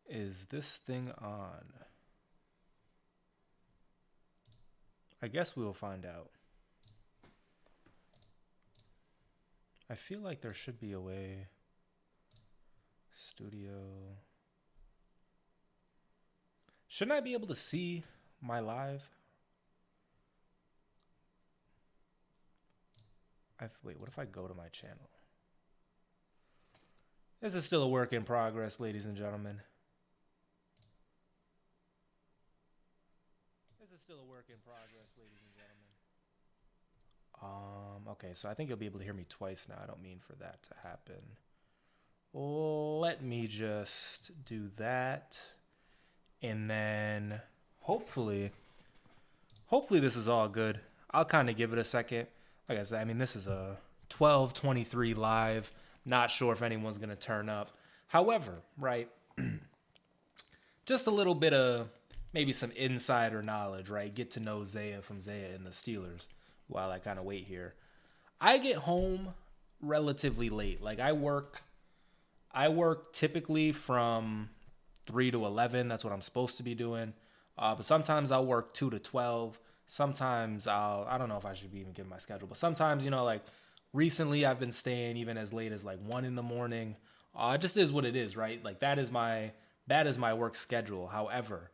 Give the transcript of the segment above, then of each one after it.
Is this thing on? I guess we'll find out. I feel like there should be a way. Studio. Shouldn't I be able to see my live? Wait, what if I go to my channel? This is still a work in progress, ladies and gentlemen. This is still a work in progress, ladies and gentlemen. Okay, so I think you'll be able to hear me twice now. I don't mean for that to happen. Let me just do that. And then hopefully this is all good. I'll kind of give it a second. Like I said, I mean, this is a 12:23 live. Not sure if anyone's going to turn up. However, right, just a little bit of maybe some insider knowledge, right? Get to know Zaya from Zaya and the Steelers while I kind of wait here. I get home relatively late. Like I work typically from 3 to 11. That's what I'm supposed to be doing. But sometimes I'll work 2 to 12. Sometimes I don't know if I should be even giving my schedule, but sometimes, you know, like recently I've been staying even as late as like 1 in the morning. It just is what it is, right? Like that is my work schedule. However,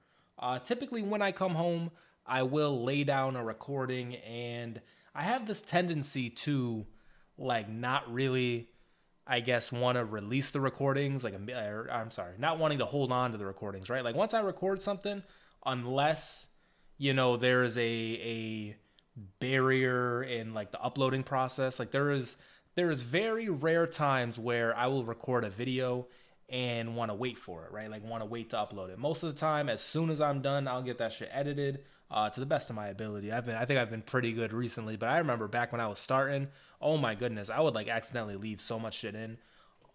typically when I come home, I will lay down a recording, and I have this tendency to like not really, I guess, want to release the recordings. Like, I'm sorry, not wanting to hold on to the recordings, right? Like once I record something, unless, you know, there's a barrier in like the uploading process. Like there is very rare times where I will record a video and want to wait for it, right? Like want to wait to upload it. Most of the time, as soon as I'm done, I'll get that shit edited to the best of my ability. I think I've been pretty good recently, but I remember back when I was starting, oh my goodness, I would like accidentally leave so much shit in.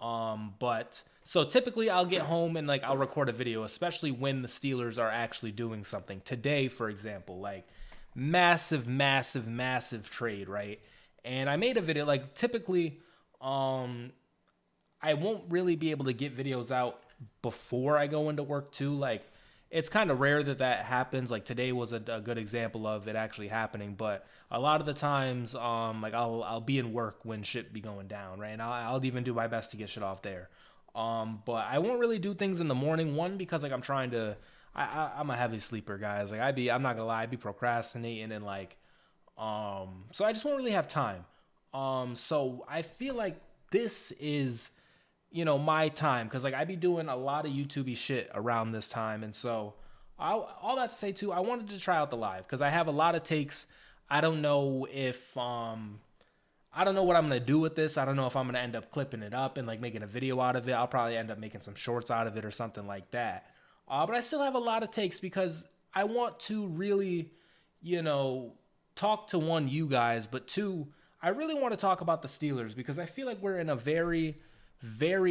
But so typically I'll get home and like I'll record a video, especially when the Steelers are actually doing something. Today, for example, like massive trade, right? And I made a video. Like typically, I won't really be able to get videos out before I go into work too. Like it's kind of rare that happens. Like today was a good example of it actually happening, but a lot of the times, like I'll be in work when shit be going down, right? And I'll even do my best to get shit off there. But I won't really do things in the morning. One, because like I'm trying to, I'm a heavy sleeper, guys. Like I'm not gonna lie, I'd be procrastinating and like, so I just won't really have time. So I feel like this is, you know, my time, because like I be doing a lot of YouTube-y shit around this time, and so all that to say too, I wanted to try out the live because I have a lot of takes. I don't know if I don't know what I'm gonna do with this. I don't know if I'm gonna end up clipping it up and like making a video out of it. I'll probably end up making some shorts out of it or something like that. But I still have a lot of takes because I want to really, you know, talk to one, you guys, but two, I really want to talk about the Steelers because I feel like we're in a very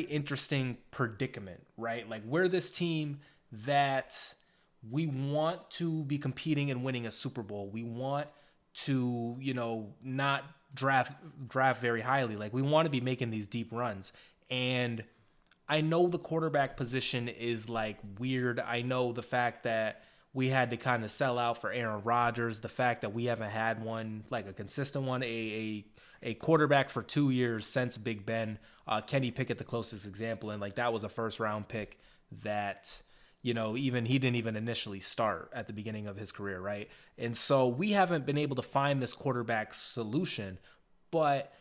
interesting predicament, right? Like we're this team that we want to be competing and winning a Super Bowl. We want to, you know, not draft very highly. Like we want to be making these deep runs. And I know the quarterback position is like weird. I know the fact that we had to kind of sell out for Aaron Rodgers, the fact that we haven't had one, like a consistent one, a quarterback for 2 years since Big Ben. Kenny Pickett, the closest example, and like that was a first round pick that, you know, even he didn't even initially start at the beginning of his career, right? And so we haven't been able to find this quarterback solution, but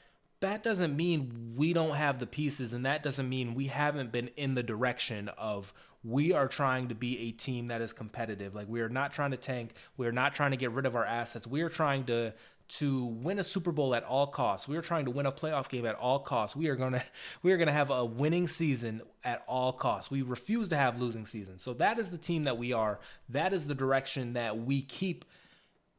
that doesn't mean we don't have the pieces, and that doesn't mean we haven't been in the direction of we are trying to be a team that is competitive. Like we are not trying to tank. We are not trying to get rid of our assets. We are trying to win a Super Bowl at all costs. We are trying to win a playoff game at all costs. We are gonna have a winning season at all costs. We refuse to have losing seasons. So that is the team that we are. That is the direction that we keep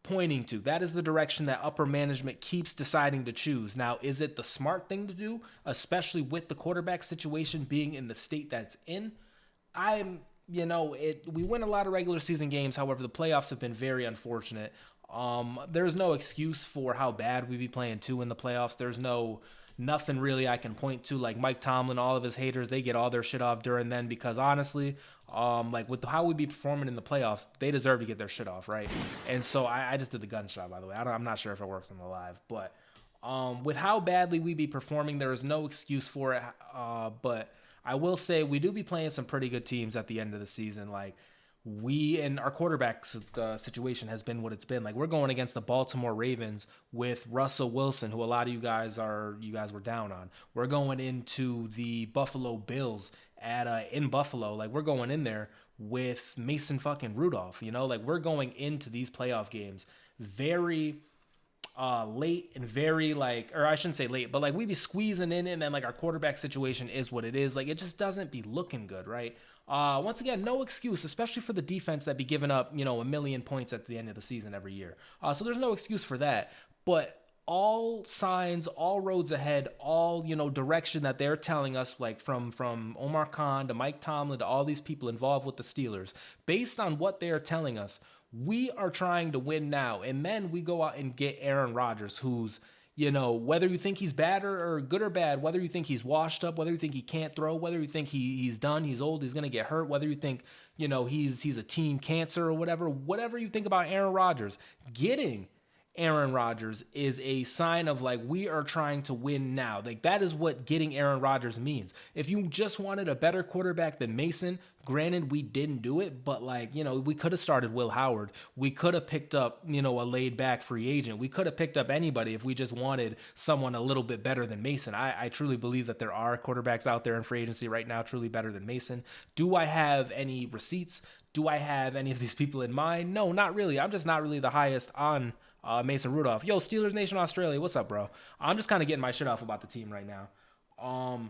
pointing to. That is the direction that upper management keeps deciding to choose. Now, is it the smart thing to do, especially with the quarterback situation being in the state that's in? We win a lot of regular season games. However, the playoffs have been very unfortunate. There's no excuse for how bad we be playing too in the playoffs. There's no, nothing really I can point to. Like Mike Tomlin, all of his haters, they get all their shit off during then because honestly, like with how we be performing in the playoffs, they deserve to get their shit off, right? And so I just did the gunshot, by the way. I'm not sure if it works on the live, but with how badly we be performing, there is no excuse for it. But I will say we do be playing some pretty good teams at the end of the season. Like we and our quarterback situation has been what it's been. Like we're going against the Baltimore Ravens with Russell Wilson, who a lot of you guys were down on. We're going into the Buffalo Bills in Buffalo. Like we're going in there with Mason fucking Rudolph. You know, like we're going into these playoff games very late and very like, or I shouldn't say late, but like we be squeezing in and then like our quarterback situation is what it is. Like it just doesn't be looking good, right? Once again, no excuse, especially for the defense that be giving up, you know, 1 million points at the end of the season every year. So there's no excuse for that. But all signs, all roads ahead, all, you know, direction that they're telling us, like from Omar Khan to Mike Tomlin to all these people involved with the Steelers, based on what they're telling us, we are trying to win now. And then we go out and get Aaron Rodgers, who's, you know, whether you think he's bad or good or bad, whether you think he's washed up, whether you think he can't throw, whether you think he's done, he's old, he's going to get hurt, whether you think, you know, he's a team cancer or whatever you think about Aaron Rodgers, getting Aaron Rodgers is a sign of like we are trying to win now. Like that is what getting Aaron Rodgers means. If you just wanted a better quarterback than Mason, granted we didn't do it, but like, you know, we could have started Will Howard. We could have picked up, you know, a laid back free agent. We could have picked up anybody if we just wanted someone a little bit better than Mason. I truly believe that there are quarterbacks out there in free agency right now truly better than Mason. Do I have any receipts? Do I have any of these people in mind? No, not really. I'm just not really the highest on Mason Rudolph. Yo, Steelers Nation Australia, what's up, bro? I'm just kind of getting my shit off about the team right now.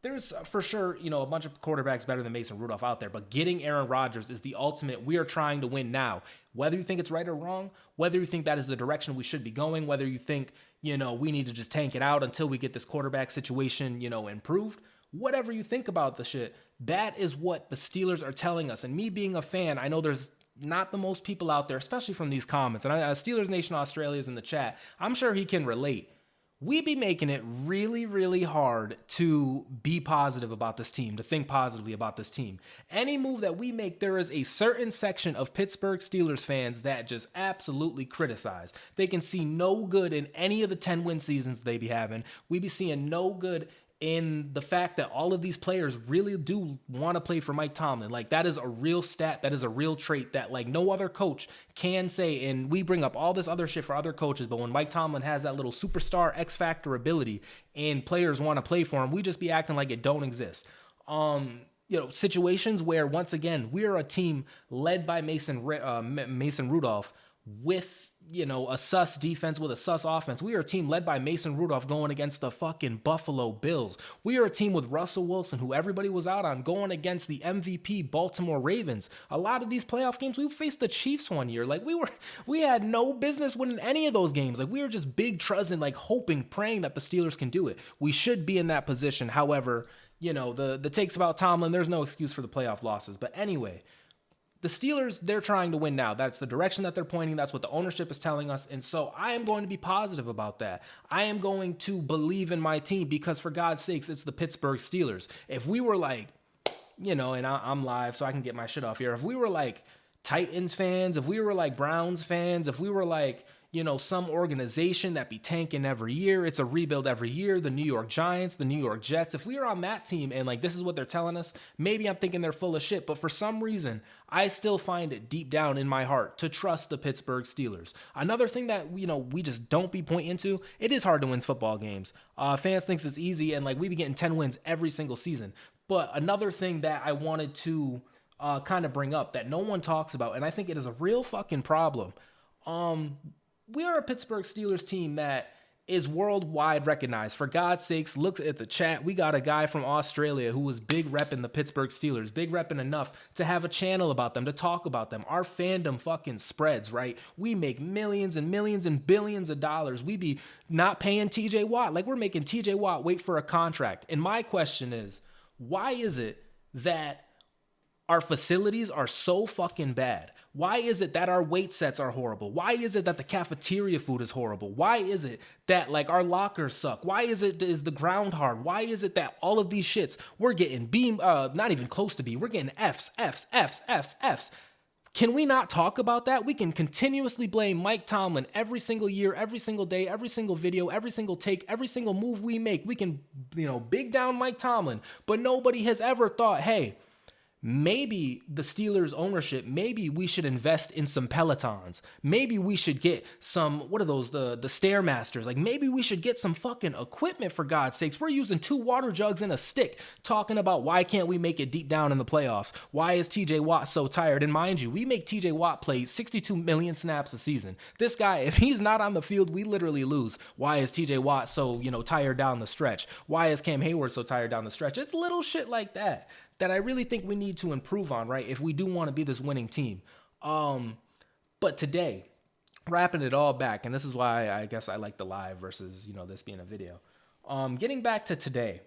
There's for sure, you know, a bunch of quarterbacks better than Mason Rudolph out there, but getting Aaron Rodgers is the ultimate. We are trying to win now. Whether you think it's right or wrong, whether you think that is the direction we should be going, whether you think, you know, we need to just tank it out until we get this quarterback situation, you know, improved, whatever you think about the shit, that is what the Steelers are telling us. And me being a fan, I know there's not the most people out there, especially from these comments. And Steelers Nation Australia is in the chat. I'm sure he can relate. We be making it really, really hard to be positive about this team, to think positively about this team. Any move that we make, there is a certain section of Pittsburgh Steelers fans that just absolutely criticize. They can see no good in any of the 10-win seasons they be having. We be seeing no good in the fact that all of these players really do want to play for Mike Tomlin. Like that is a real stat. That is a real trait that like no other coach can say. And we bring up all this other shit for other coaches, but when Mike Tomlin has that little superstar X factor ability and players want to play for him, we just be acting like it don't exist. You know, situations where once again, we are a team led by Mason Rudolph with, you know, a sus defense with a sus offense. We are a team led by Mason Rudolph going against the fucking Buffalo Bills. We are a team with Russell Wilson, who everybody was out on, going against the MVP Baltimore Ravens. A lot of these playoff games, we faced the Chiefs one year. Like we had no business winning any of those games. Like we were just big trusting, like hoping, praying that the Steelers can do it. We should be in that position. However, you know, the takes about Tomlin, there's no excuse for the playoff losses. But anyway, the Steelers, they're trying to win now. That's the direction that they're pointing. That's what the ownership is telling us. And so I am going to be positive about that. I am going to believe in my team because for God's sakes, it's the Pittsburgh Steelers. If we were like, you know, and I'm live so I can get my shit off here. If we were like Titans fans, if we were like Browns fans, if we were like, you know, some organization that be tanking every year, it's a rebuild every year, the New York Giants, the New York Jets, if we were on that team and like this is what they're telling us, maybe I'm thinking they're full of shit, but for some reason, I still find it deep down in my heart to trust the Pittsburgh Steelers. Another thing that, you know, we just don't be pointing to, it is hard to win football games. Fans thinks it's easy and like we be getting 10 wins every single season. But another thing that I wanted to kind of bring up that no one talks about, and I think it is a real fucking problem, we are a Pittsburgh Steelers team that is worldwide recognized. For God's sakes, look at the chat. We got a guy from Australia who was big repping the Pittsburgh Steelers, big repping enough to have a channel about them, to talk about them. Our fandom fucking spreads, right? We make millions and millions and billions of dollars. We be not paying TJ Watt. Like we're making TJ Watt wait for a contract. And my question is, why is it that our facilities are so fucking bad? Why is it that our weight sets are horrible? Why is it that the cafeteria food is horrible? Why is it that like our lockers suck? Why is the ground hard? Why is it that all of these shits we're getting not even close to B, we're getting Fs, Fs, Fs, Fs, Fs. Can we not talk about that? We can continuously blame Mike Tomlin every single year, every single day, every single video, every single take, every single move we make. We can, big down Mike Tomlin, but nobody has ever thought, hey, maybe the Steelers ownership, maybe we should invest in some Pelotons. Maybe we should get some, what are those, the Stairmasters? Like maybe we should get some fucking equipment for God's sakes. We're using 2 water jugs and a stick talking about why can't we make it deep down in the playoffs? Why is TJ Watt so tired? And mind you, we make TJ Watt play 62 million snaps a season. This guy, if he's not on the field, we literally lose. Why is TJ Watt so, tired down the stretch? Why is Cam Hayward so tired down the stretch? It's little shit like that I really think we need to improve on, right? If we do want to be this winning team. But today, wrapping it all back, and this is why I guess I like the live versus, this being a video. Getting back to today,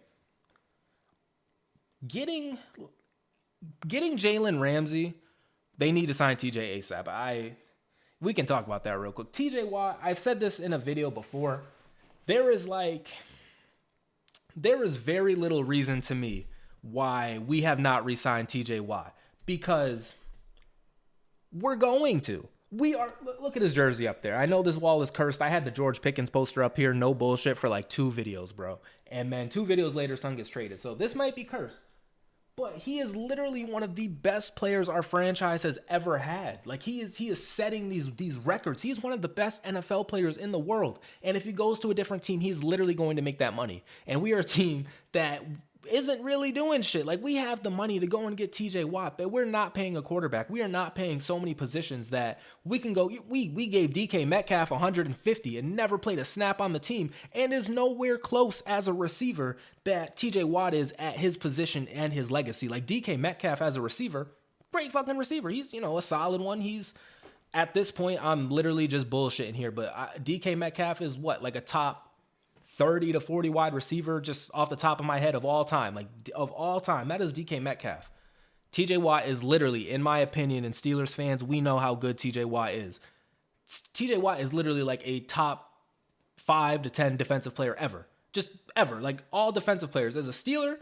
getting Jalen Ramsey, they need to sign TJ ASAP. We can talk about that real quick. TJ Watt, I've said this in a video before. There is very little reason to me why we have not re-signed TJ Watt, because we're going to. Look at his jersey up there. I know this wall is cursed. I had the George Pickens poster up here, no bullshit, for like 2 videos, bro. And man, 2 videos later, son gets traded. So this might be cursed. But he is literally one of the best players our franchise has ever had. Like he is setting these records. He is one of the best NFL players in the world. And if he goes to a different team, he's literally going to make that money. And we are a team that isn't really doing shit. Like we have the money to go and get TJ Watt, but we're not paying a quarterback. We are not paying so many positions that we can go. We gave DK Metcalf 150 and never played a snap on the team, and is nowhere close as a receiver that TJ Watt is at his position and his legacy. Like DK Metcalf as a receiver, great fucking receiver. He's a solid one. He's at this point, I'm literally just bullshitting here, but DK Metcalf is what, like a top 30 to 40 wide receiver, just off the top of my head, of all time. Like, of all time, that is DK Metcalf. TJ Watt is literally, in my opinion, and Steelers fans, we know how good TJ Watt is. TJ Watt is literally like a top 5 to 10 defensive player ever. Just ever. Like, all defensive players. As a Steeler,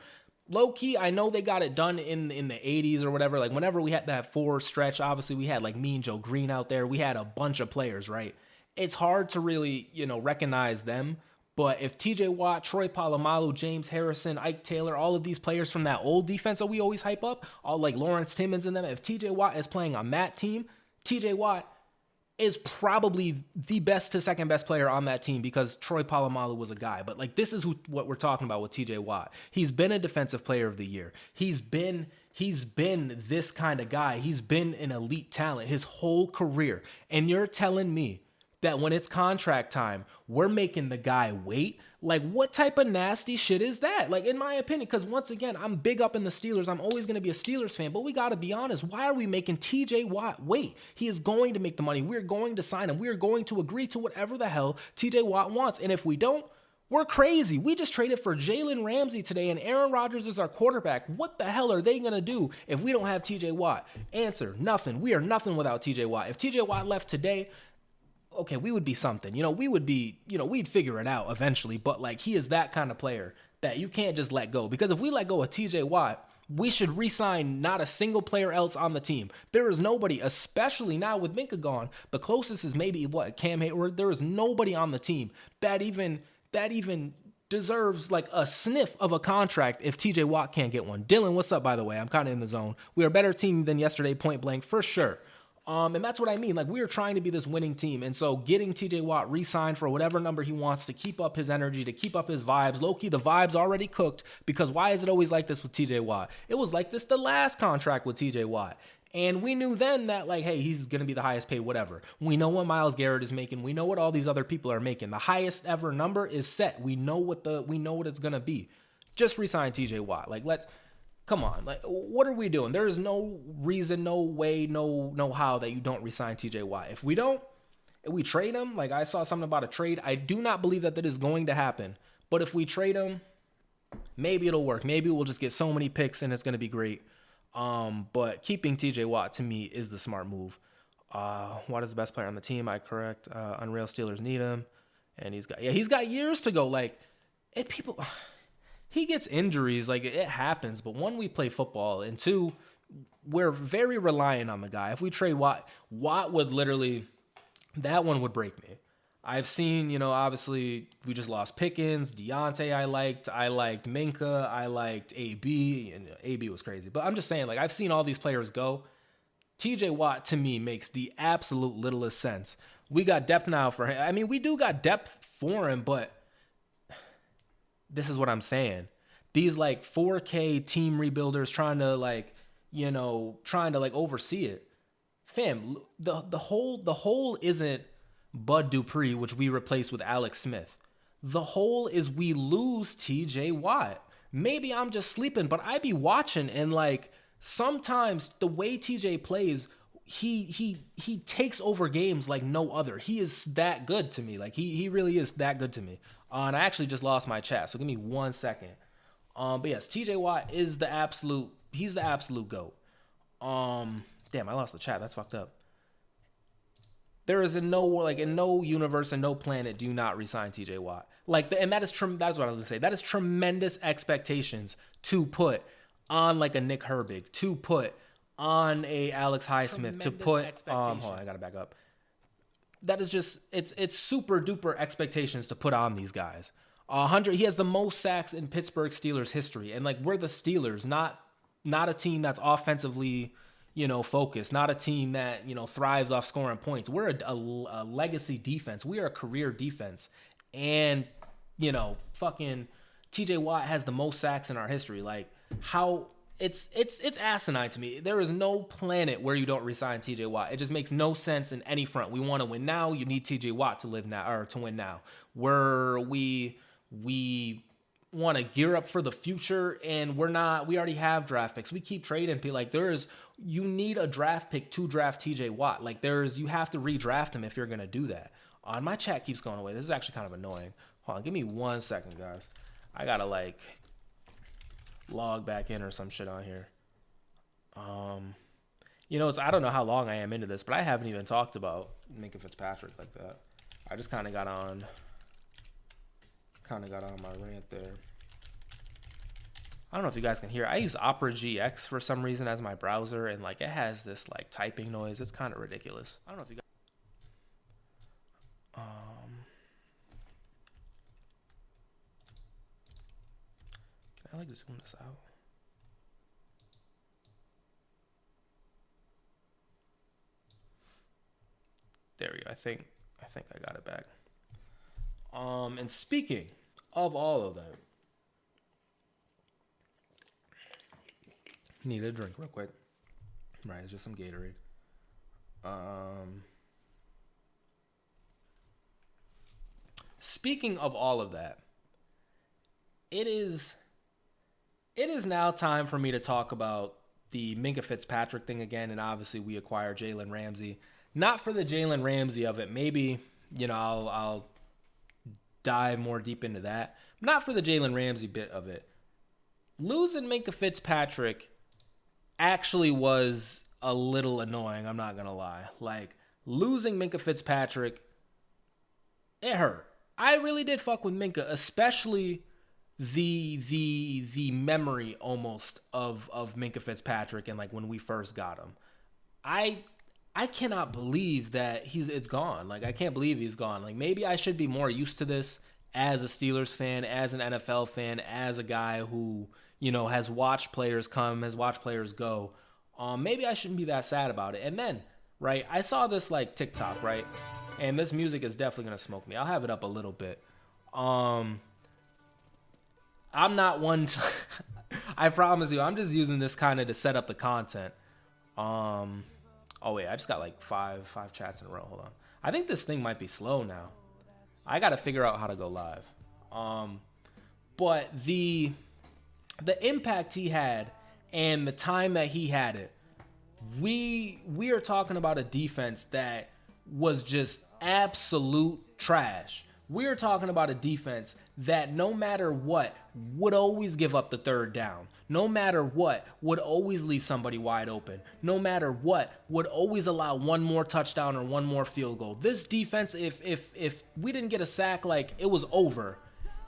low-key, I know they got it done in the 80s or whatever. Like, whenever we had that 4 stretch, obviously, we had, like, Mean Joe Green out there. We had a bunch of players, right? It's hard to really, recognize them. But if TJ Watt, Troy Polamalu, James Harrison, Ike Taylor, all of these players from that old defense that we always hype up, all like Lawrence Timmons and them, if TJ Watt is playing on that team, TJ Watt is probably the best to second best player on that team, because Troy Polamalu was a guy. But like, this is what we're talking about with TJ Watt. He's been a defensive player of the year. He's been this kind of guy. He's been an elite talent his whole career. And you're telling me that when it's contract time, we're making the guy wait? Like, what type of nasty shit is that? Like, in my opinion, because once again, I'm big up in the Steelers. I'm always going to be a Steelers fan, but we got to be honest. Why are we making TJ Watt wait? He is going to make the money. We're going to sign him. We're going to agree to whatever the hell TJ Watt wants. And if we don't, we're crazy. We just traded for Jalen Ramsey today, and Aaron Rodgers is our quarterback. What the hell are they going to do if we don't have TJ Watt? Answer, nothing. We are nothing without TJ Watt. If TJ Watt left today, okay, we would be something. We would be, we'd figure it out eventually. But, like, he is that kind of player that you can't just let go. Because if we let go of TJ Watt, we should re-sign not a single player else on the team. There is nobody, especially now with Minka gone. The closest is maybe, Cam Hayward. There is nobody on the team that even deserves, like, a sniff of a contract if TJ Watt can't get one. Dylan, what's up, by the way? I'm kind of in the zone. We are a better team than yesterday, point blank, for sure. And that's what I mean. Like, we are trying to be this winning team. And so getting TJ Watt re-signed for whatever number he wants to keep up his energy, to keep up his vibes. Low-key, the vibes already cooked, because why is it always like this with TJ Watt? It was like this the last contract with TJ Watt. And we knew then that, like, hey, he's going to be the highest paid, whatever. We know what Myles Garrett is making. We know what all these other people are making. The highest ever number is set. We know what it's going to be. Just re-sign TJ Watt. Like, come on, like, what are we doing? There is no reason, no way, no how that you don't re-sign TJ Watt. If we trade him, like, I saw something about a trade. I do not believe that is going to happen. But if we trade him, maybe it'll work. Maybe we'll just get so many picks and it's going to be great. But keeping TJ Watt to me is the smart move. Watt is the best player on the team. I correct. Unreal Steelers need him, and he's got years to go. Like, he gets injuries, like it happens. But one, we play football, and two, we're very reliant on the guy. If we trade Watt would literally, that one would break me. I've seen, obviously we just lost Pickens, Deontay I liked Minka, I liked AB, and AB was crazy. But I'm just saying, like, I've seen all these players go. TJ Watt, to me, makes the absolute littlest sense. We got depth now for him. I mean, we do got depth for him, but this is what I'm saying. These, like, 4K team rebuilders trying to oversee it. Fam, the whole isn't Bud Dupree, which we replaced with Alex Smith. The whole is we lose TJ Watt. Maybe I'm just sleeping, but I be watching, and like sometimes the way TJ plays, he takes over games like no other. He is that good to me. Like he really is that good to me. And I actually just lost my chat, so give me 1 second. But yes, TJ Watt is he's the absolute GOAT. Damn, I lost the chat. That's fucked up. There is in no universe and no planet do not resign TJ Watt. And that is what I was going to say. That is tremendous expectations to put on like a Nick Herbig, to put on a Alex Highsmith, to put hold on, I got to back up. That is just it's super duper expectations to put on these guys. 100, he has the most sacks in Pittsburgh Steelers history, and like we're the Steelers, not a team that's offensively focused, not a team that, thrives off scoring points. We're a legacy defense. We are a career defense. And, fucking TJ Watt has the most sacks in our history. Like, how it's asinine to me. There is no planet where you don't resign TJ Watt. It just makes no sense in any front. We want to win now. You need TJ Watt to live now, or to win now. We want to gear up for the future, and we already have draft picks. We keep trading. Like, you need a draft pick to draft TJ Watt. Like, you have to redraft him if you're going to do that. My chat keeps going away. This is actually kind of annoying. Hold on, give me 1 second, guys. I got to log back in or some shit on here. I don't know how long I am into this, but I haven't even talked about Minka Fitzpatrick like that. I just kind of got on my rant there. I don't know if you guys can hear. I use Opera GX for some reason as my browser, and it has this typing noise. It's kind of ridiculous. I don't know if you guys. Can I zoom this out? There we go. I think I got it back. And speaking of all of that, need a drink real quick. Right, it's just some Gatorade. Speaking of all of that, it is now time for me to talk about the Minka Fitzpatrick thing again, and obviously we acquired Jalen Ramsey. Not for the Jalen Ramsey of it. Maybe, I'll dive more deep into that. Not for the Jalen Ramsey bit of it. Losing Minka Fitzpatrick actually was a little annoying, I'm not going to lie. Losing Minka Fitzpatrick, it hurt. I really did fuck with Minka, especially the memory almost of Minka Fitzpatrick and when we first got him. I cannot believe that it's gone. I can't believe he's gone. Maybe I should be more used to this as a Steelers fan, as an NFL fan, as a guy who, has watched players come, has watched players go. Maybe I shouldn't be that sad about it. And then, right, I saw this TikTok, right? And this music is definitely going to smoke me. I'll have it up a little bit. I'm not one to I promise you, I'm just using this kind of to set up the content. Oh wait, I just got five chats in a row. Hold on. I think this thing might be slow now. I got to figure out how to go live. But the impact he had and the time that he had it, we are talking about a defense that was just absolute trash. We are talking about a defense that no matter what would always give up the third down. No matter what would always leave somebody wide open. No matter what would always allow one more touchdown or one more field goal. This defense, if we didn't get a sack, like, it was over.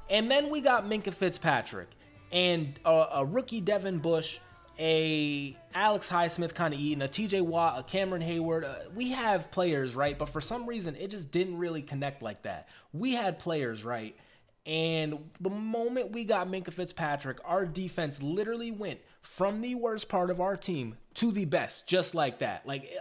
And then we got Minkah Fitzpatrick and a rookie Devin Bush, a Alex Highsmith kind of eating, a TJ Watt, a Cameron Hayward. We have players, right? But for some reason, it just didn't really connect like that. We had players, right? And the moment we got Minkah Fitzpatrick, our defense literally went from the worst part of our team to the best, just like that. Like,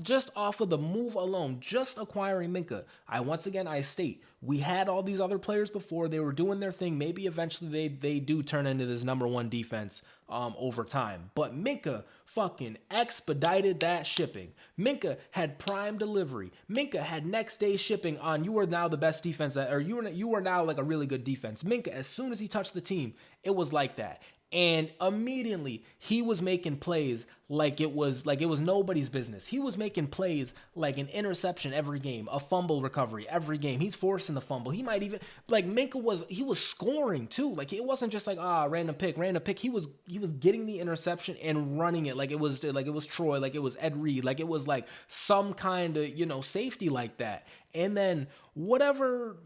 just off of the move alone, just acquiring Minkah. I state, we had all these other players before. They were doing their thing. Maybe eventually they do turn into this number one defense over time. But Minkah fucking expedited that shipping. Minkah had prime delivery. Minkah had next day shipping on, you are now the best defense, or you are now like a really good defense. Minkah, as soon as he touched the team, it was like that. And immediately he was making plays like it was nobody's business. He was making plays like an interception every game, a fumble recovery every game. He's forcing the fumble. He might even, like, Minkah was scoring too. Like, it wasn't just like random pick. He was getting the interception and running it like it was Troy, like it was Ed Reed, like it was like some kind of safety like that. And then whatever,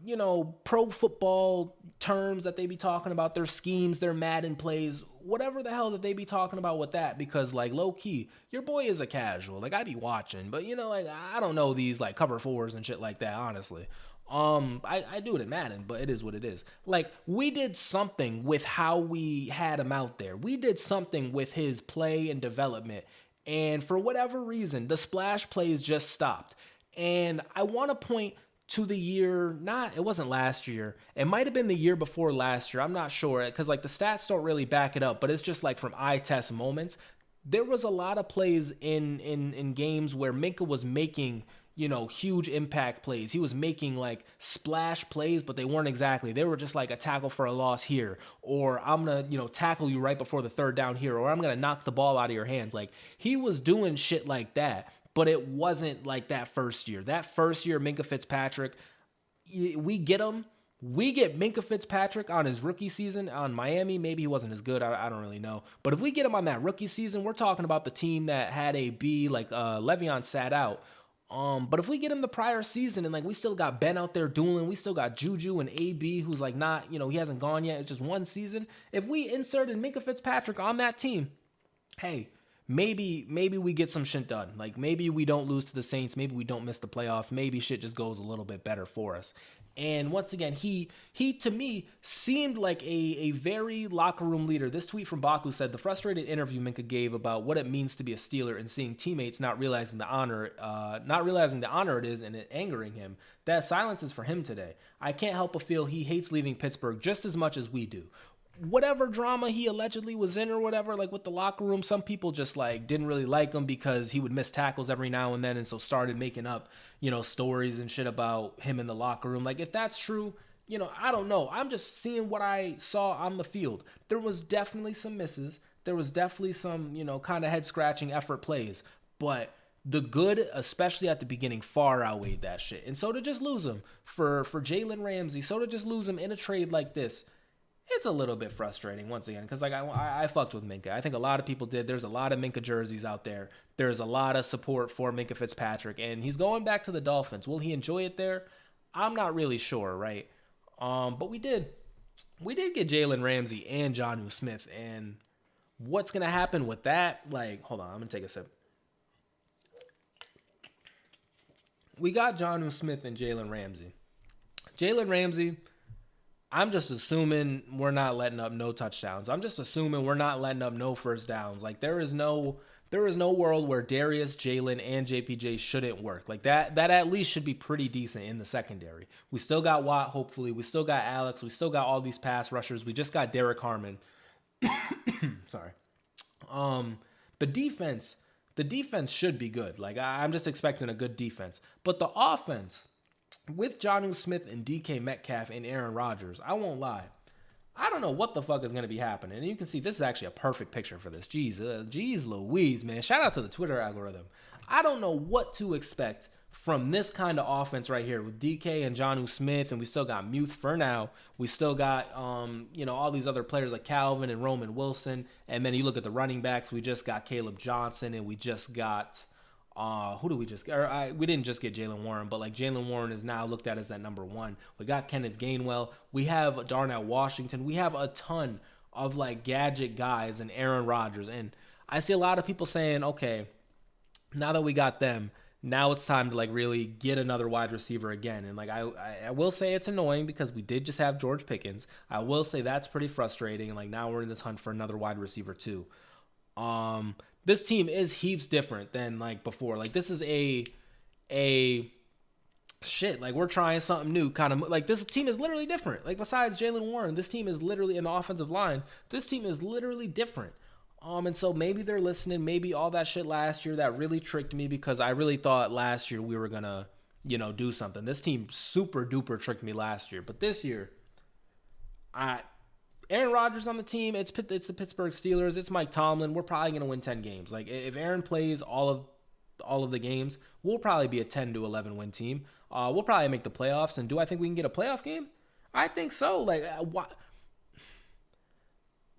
pro football terms that they be talking about, their schemes, their Madden plays, whatever the hell that they be talking about with that, because, like, low key, your boy is a casual. Like, I be watching, but like, I don't know these like cover fours and shit like that, honestly. I do it in Madden, but it is what it is. Like, we did something with how we had him out there. We did something with his play and development. And for whatever reason, the splash plays just stopped. And I want to point to the year, it wasn't last year. It might have been the year before last year. I'm not sure, because like the stats don't really back it up, but it's just like from eye test moments. There was a lot of plays in games where Minkah was making, huge impact plays. He was making like splash plays, but they weren't exactly. They were just like a tackle for a loss here, or I'm going to, tackle you right before the third down here, or I'm going to knock the ball out of your hands. Like, he was doing shit like that. But it wasn't like that first year. That first year, Minkah Fitzpatrick, we get him. We get Minkah Fitzpatrick on his rookie season on Miami. Maybe he wasn't as good. I don't really know. But if we get him on that rookie season, we're talking about the team that had a B, like Le'Veon sat out. But if we get him the prior season and like we still got Ben out there dueling, we still got Juju and AB who's like not, he hasn't gone yet. It's just one season. If we inserted Minkah Fitzpatrick on that team, hey, maybe we get some shit done. Like, maybe we don't lose to the Saints. Maybe we don't miss the playoffs. Maybe shit just goes a little bit better for us. And once again, he to me seemed like a very locker room leader. This tweet from Baku said, the frustrated interview Minkah gave about what it means to be a Steeler and seeing teammates not realizing the honor it is and it angering him. That silence is for him today. I can't help but feel he hates leaving Pittsburgh just as much as we do. Whatever drama he allegedly was in or whatever, like with the locker room, some people just like didn't really like him because he would miss tackles every now and then, and so started making up, stories and shit about him in the locker room. Like, if that's true, I don't know. I'm just seeing what I saw on the field. There was definitely some misses. There was definitely some, kind of head-scratching effort plays. But the good, especially at the beginning, far outweighed that shit. And so to just lose him for Jalen Ramsey, so to just lose him in a trade like this, it's a little bit frustrating once again, because like I fucked with Minkah. I think a lot of people did. There's a lot of Minkah jerseys out there. There's a lot of support for Minkah Fitzpatrick, and he's going back to the Dolphins. Will he enjoy it there? I'm not really sure, right? But we did get Jalen Ramsey and Jonnu Smith, and what's gonna happen with that? Like, hold on, I'm gonna take a sip. We got Jonnu Smith and Jalen Ramsey. Jalen Ramsey, I'm just assuming we're not letting up no touchdowns. I'm just assuming we're not letting up no first downs. Like, there is no world where Darius, Jalen, and JPJ shouldn't work. Like, that at least should be pretty decent in the secondary. We still got Watt, hopefully. We still got Alex. We still got all these pass rushers. We just got Derek Harmon. Sorry. The defense should be good. Like, I'm just expecting a good defense. But the offense, with Jonnu Smith and DK Metcalf and Aaron Rodgers, I won't lie, I don't know what the fuck is going to be happening. And you can see this is actually a perfect picture for this. Jeez Louise, man. Shout out to the Twitter algorithm. I don't know what to expect from this kind of offense right here with DK and Jonnu Smith, and we still got Muth for now. We still got, all these other players like Calvin and Roman Wilson. And then you look at the running backs, we just got Caleb Johnson, and we just got, who do we just get? We didn't just get Jalen Warren, but like Jalen Warren is now looked at as that number one. We got Kenneth Gainwell. We have Darnell Washington. We have a ton of like gadget guys and Aaron Rodgers. And I see a lot of people saying, okay, now that we got them, now it's time to like really get another wide receiver again. And like I will say it's annoying because we did just have George Pickens. I will say that's pretty frustrating. And like now we're in this hunt for another wide receiver too. This team is heaps different than like before. Like this is a shit. Like we're trying something new, kind of like this team is literally different. Like besides Jalen Warren, this team is literally in the offensive line. This team is literally different. And so maybe they're listening. Maybe all that shit last year that really tricked me because I really thought last year we were gonna, do something. This team super duper tricked me last year, but this year, Aaron Rodgers on the team. It's the Pittsburgh Steelers. It's Mike Tomlin. We're probably gonna win 10 games. Like if Aaron plays all of the games, we'll probably be a 10 to 11 win team. We'll probably make the playoffs. And do I think we can get a playoff game? I think so. Like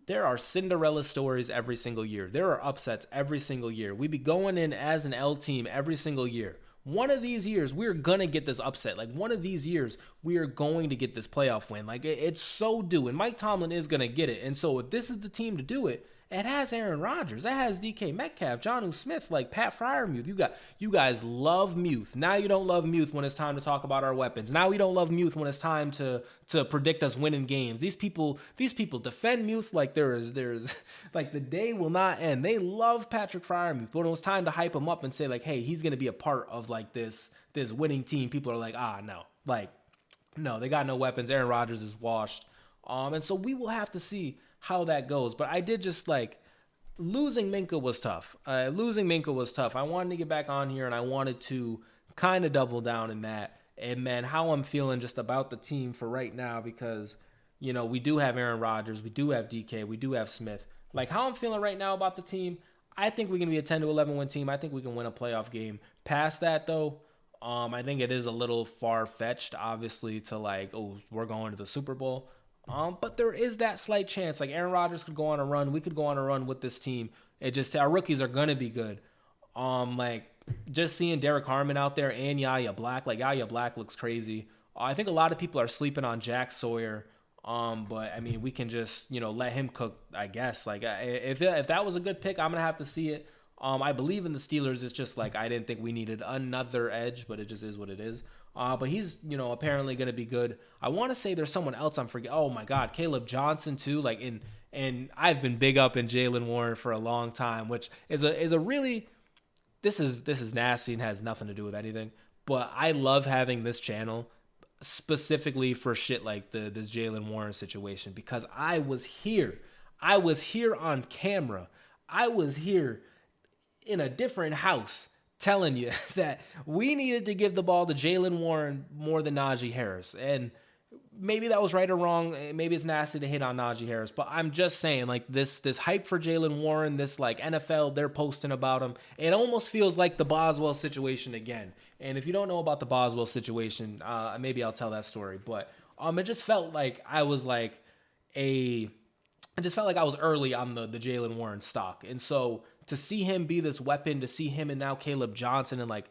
there are Cinderella stories every single year. There are upsets every single year. We be going in as an L team every single year. One of these years, we're going to get this upset. Like one of these years, we are going to get this playoff win. Like it's so due. And Mike Tomlin is going to get it. And so if this is the team to do it, it has Aaron Rodgers. It has DK Metcalf, Jonnu Smith, like Pat Freiermuth. You guys love Muth. Now you don't love Muth when it's time to talk about our weapons. Now we don't love Muth when it's time to predict us winning games. These people defend Muth like there's like the day will not end. They love Patrick Freiermuth, but when it was time to hype him up and say like, hey, he's gonna be a part of like this winning team, people are like, no. Like, no, they got no weapons. Aaron Rodgers is washed. And so we will have to see how that goes. But I did just like losing Minka was tough. I wanted to get back on here and I wanted to kind of double down in that. And then how I'm feeling just about the team for right now, because, we do have Aaron Rodgers, we do have DK, we do have Smith. Like how I'm feeling right now about the team, I think we're going to be a 10 to 11 win team. I think we can win a playoff game. Past that though, I think it is a little far-fetched, obviously, to like, oh, we're going to the Super Bowl. But there is that slight chance. Like Aaron Rodgers could go on a run. We could go on a run with this team. Our rookies are gonna be good. Like just seeing Derek Harmon out there and Yaya Black. Like Yaya Black looks crazy. I think a lot of people are sleeping on Jack Sawyer. But I mean, we can just let him cook. I guess. Like if that was a good pick, I'm gonna have to see it. I believe in the Steelers. It's just like I didn't think we needed another edge, but it just is what it is. But he's, apparently going to be good. I want to say there's someone else I'm forgetting. Oh my God, Caleb Johnson too. Like and I've been big up in Jalen Warren for a long time, which is a really, this is nasty and has nothing to do with anything. But I love having this channel specifically for shit like this Jalen Warren situation, because I was here on camera. I was here in a different house telling you that we needed to give the ball to Jalen Warren more than Najee Harris. And maybe that was right or wrong. Maybe it's nasty to hate on Najee Harris, but I'm just saying, like, this hype for Jalen Warren, this like NFL, they're posting about him. It almost feels like the Boswell situation again. And if you don't know about the Boswell situation, maybe I'll tell that story. But it just felt like I was early on the Jalen Warren stock. And so to see him be this weapon, to see him and now Caleb Johnson and like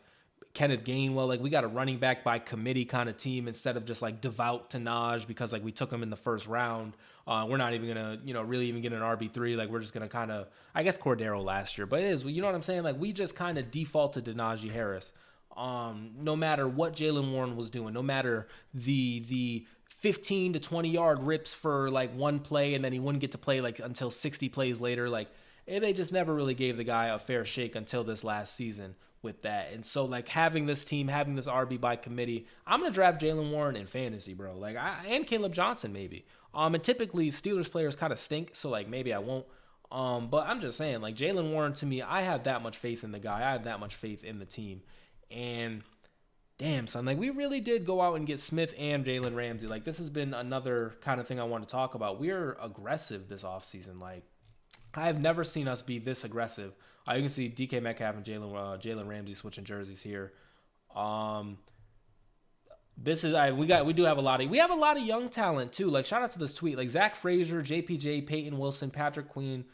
Kenneth Gainwell, like we got a running back by committee kind of team instead of just like devout to Naj because like we took him in the first round. We're not even going to, really even get an RB3. Like we're just going to kind of, I guess Cordero last year, but it is, you know what I'm saying? Like we just kind of defaulted to Najee Harris. No matter what Jalen Warren was doing, no matter the 15 to 20 yard rips for like one play and then he wouldn't get to play like until 60 plays later, like they just never really gave the guy a fair shake until this last season with that. And so like having this team, having this RB by committee, I'm going to draft Jalen Warren in fantasy, bro. Like and Caleb Johnson maybe. And typically Steelers players kind of stink, so like maybe I won't. But I'm just saying, like Jalen Warren, to me, I have that much faith in the guy. I have that much faith in the team. And damn, son, like we really did go out and get Smith and Jalen Ramsey. Like this has been another kind of thing I want to talk about. We're aggressive this offseason. Like I have never seen us be this aggressive. You can see DK Metcalf and Jalen Ramsey switching jerseys here. Um, we do have a lot of young talent too. Like shout out to this tweet, like Zach Frazier, JPJ, Peyton Wilson, Patrick Queen,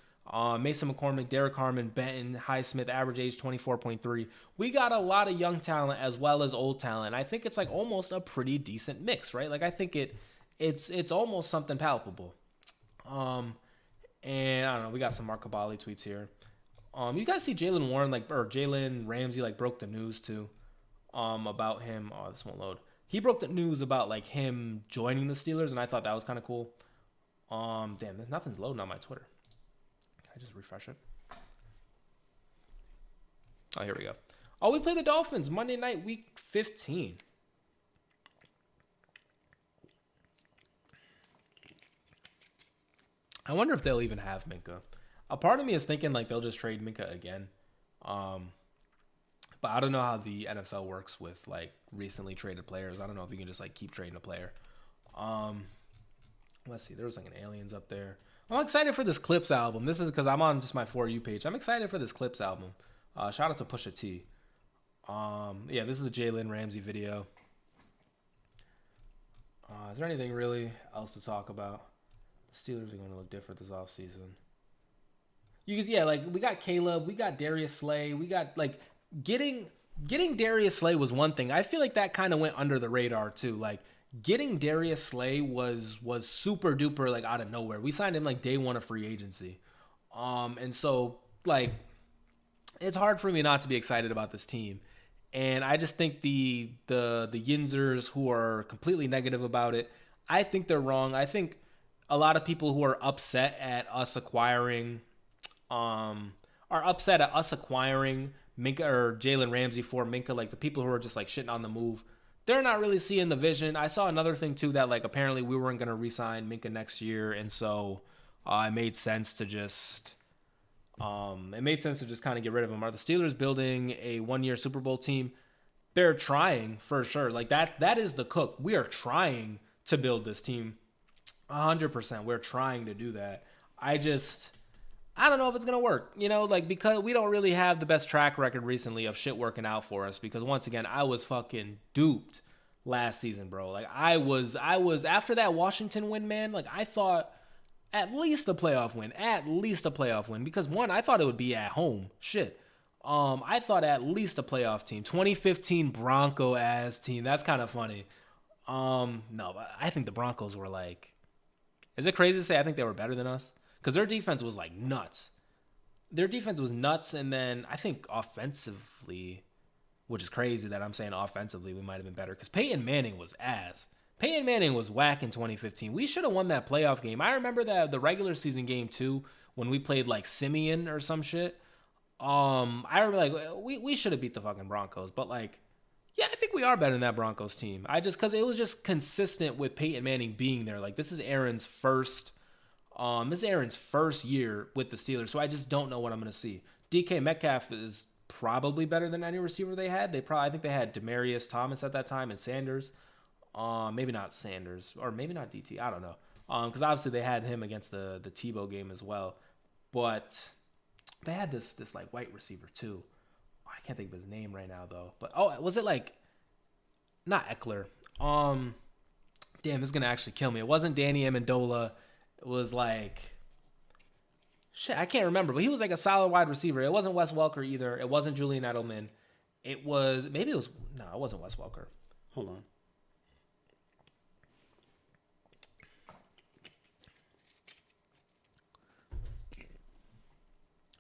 Mason McCormick, Derek Harmon, Benton Highsmith, average age 24.3. We got a lot of young talent as well as old talent. I think it's like almost a pretty decent mix, right? Like I think it's almost something palpable. And I don't know, we got some Mark Cabali tweets here. You guys see Jalen Warren or Jalen Ramsey broke the news too, about him. Oh, this won't load. He broke the news about like him joining the Steelers, and I thought that was kind of cool. Damn, nothing's loading on my Twitter. Can I just refresh it? Oh, here we go. Oh, we play the Dolphins Monday night, week 15. I wonder if they'll even have Minka. A part of me is thinking like they'll just trade Minka again. But I don't know how the NFL works with like recently traded players. I don't know if you can just like keep trading a player. Let's see. There was like an Aliens up there. I'm excited for this Clips album. This is because I'm on just my For You page. I'm excited for this Clips album. Shout out to Pusha T. Yeah, this is the Jalen Ramsey video. Is there anything really else to talk about? The Steelers are going to look different this offseason. Like we got Caleb, we got Darius Slay, we got like getting Darius Slay was one thing. I feel like that kind of went under the radar too. Like getting Darius Slay was super duper like out of nowhere. We signed him like day one of free agency. And so like it's hard for me not to be excited about this team. And I just think the Yinzers who are completely negative about it, I think they're wrong. I think a lot of people who are upset at us acquiring Minka or Jalen Ramsey for Minka, like the people who are just like shitting on the move, they're not really seeing the vision. I saw another thing too that like apparently we weren't going to re-sign Minka next year, and so it made sense to just kind of get rid of him. Are the Steelers building a one-year Super Bowl team? They're trying for sure. Like that is the cook. We are trying to build this team 100%. We're trying to do that. I don't know if it's going to work, like because we don't really have the best track record recently of shit working out for us, because once again, I was fucking duped last season, bro. Like I was after that Washington win, man, like I thought at least a playoff win, because one, I thought it would be at home. Shit. I thought at least a playoff team. 2015 Bronco ass team. That's kind of funny. No, but I think the Broncos were like, is it crazy to say I think they were better than us? Because their defense was like nuts. And then I think offensively, which is crazy that I'm saying offensively we might have been better, because Peyton Manning was ass. Peyton Manning was whack in 2015. We should have won that playoff game. I remember the regular season game too, when we played like Simeon or some shit. I remember like we should have beat the fucking Broncos, but like, yeah, I think we are better than that Broncos team. Because it was just consistent with Peyton Manning being there. Like this is Aaron's first year with the Steelers, so I just don't know what I'm going to see. DK Metcalf is probably better than any receiver they had. I think they had Demaryius Thomas at that time and Sanders. Maybe not Sanders, or maybe not DT. I don't know. Because obviously they had him against the Tebow game as well. But they had this like white receiver too. I can't think of his name right now though. But was it like not Eckler? Damn, this is gonna actually kill me. It wasn't Danny Amendola. It was like shit. I can't remember. But he was like a solid wide receiver. It wasn't Wes Welker either. It wasn't Julian Edelman. It wasn't Wes Welker. Hold on.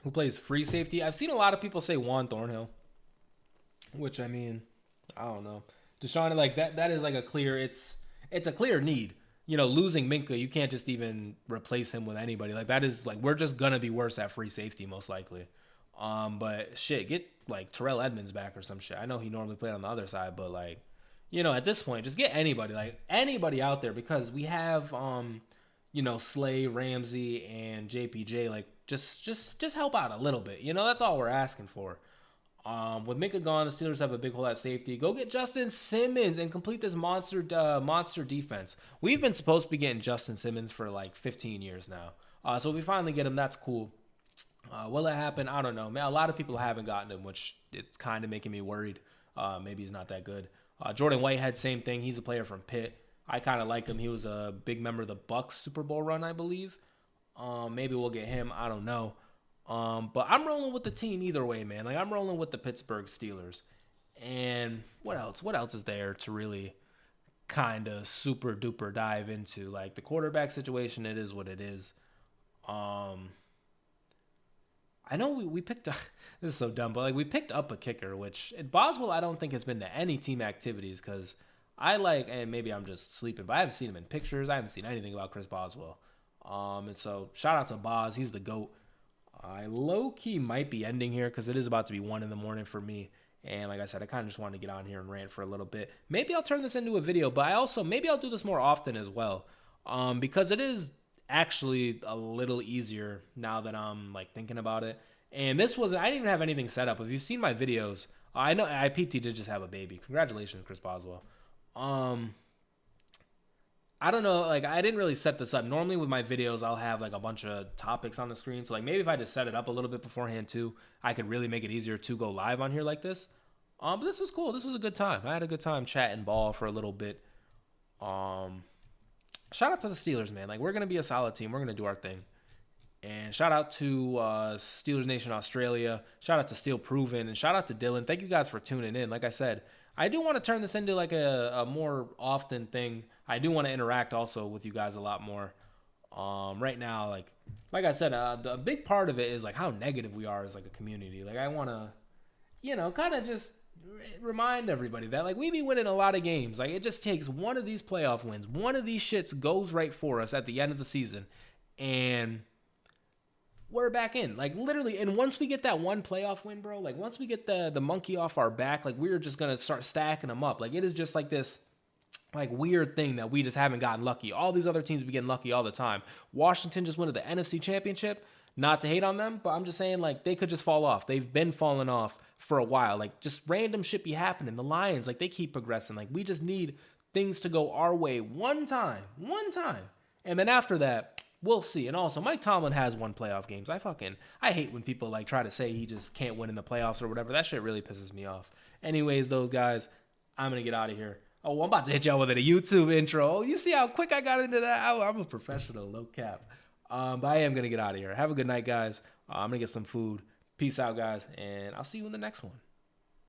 Who plays free safety? I've seen a lot of people say Juan Thornhill, which I mean, I don't know. Deshaun, like that is like a clear. It's a clear need. Losing Minka, you can't just even replace him with anybody. Like that is like we're just gonna be worse at free safety most likely. But shit, get like Terrell Edmonds back or some shit. I know he normally played on the other side, but like, at this point, just get anybody out there, because we have Slay, Ramsey, and JPJ. Like just help out a little bit. That's all we're asking for. With Minka gone, the Steelers have a big hole at safety. Go get Justin Simmons and complete this monster defense. We've been supposed to be getting Justin Simmons for like 15 years now. So if we finally get him, that's cool. Will it happen? I don't know, man. A lot of people haven't gotten him, which it's kind of making me worried Maybe he's not that good. Jordan Whitehead, same thing. He's a player from Pitt. I kind of like him. He was a big member of the Bucks Super Bowl run, I believe. Maybe we'll get him. I don't know. But I'm rolling with the team either way, man. Like, I'm rolling with the Pittsburgh Steelers. And what else? What else is there to really kind of super duper dive into? Like, the quarterback situation, it is what it is. I know we picked up, this is so dumb, but like we picked up a kicker, which in Boswell I don't think has been to any team activities because I like, and maybe I'm just sleeping, but I haven't seen him in pictures. I haven't seen anything about Chris Boswell. And so shout out to Boz, he's the GOAT. I low key might be ending here because it is about to be 1 a.m. for me. And like I said, I kind of just wanted to get on here and rant for a little bit. Maybe I'll turn this into a video, but maybe I'll do this more often as well. Because it is actually a little easier now that I'm like thinking about it. And I didn't even have anything set up. If you've seen my videos, I know I peeped he did just have a baby. Congratulations, Chris Boswell. I don't know, like I didn't really set this up. Normally with my videos, I'll have like a bunch of topics on the screen. So like maybe if I just set it up a little bit beforehand too, I could really make it easier to go live on here like this. But this was cool. This was a good time. I had a good time chatting ball for a little bit. Shout out to the Steelers, man. Like we're going to be a solid team. We're going to do our thing. And shout out to Steelers Nation Australia. Shout out to Steel Proven. And shout out to Dylan. Thank you guys for tuning in. Like I said, I do want to turn this into like a more often thing. I do want to interact also with you guys a lot more. Right now, like I said, the big part of it is like how negative we are as like a community. Like I want to, kind of just remind everybody that like we be winning a lot of games. Like it just takes one of these playoff wins. One of these shits goes right for us at the end of the season. And we're back in, like literally. And once we get that one playoff win, bro, like once we get the monkey off our back, like we're just going to start stacking them up. Like it is just like this like weird thing that we just haven't gotten lucky. All these other teams be getting lucky all the time. Washington just won the NFC Championship. Not to hate on them, but I'm just saying like they could just fall off. They've been falling off for a while. Like just random shit be happening. The Lions, like they keep progressing. Like we just need things to go our way one time. And then after that, we'll see. And also, Mike Tomlin has won playoff games. I hate when people like try to say he just can't win in the playoffs or whatever. That shit really pisses me off. Anyways, those guys, I'm going to get out of here. Oh, I'm about to hit y'all with a YouTube intro. You see how quick I got into that? I'm a professional, no cap. But I am going to get out of here. Have a good night, guys. I'm going to get some food. Peace out, guys. And I'll see you in the next one.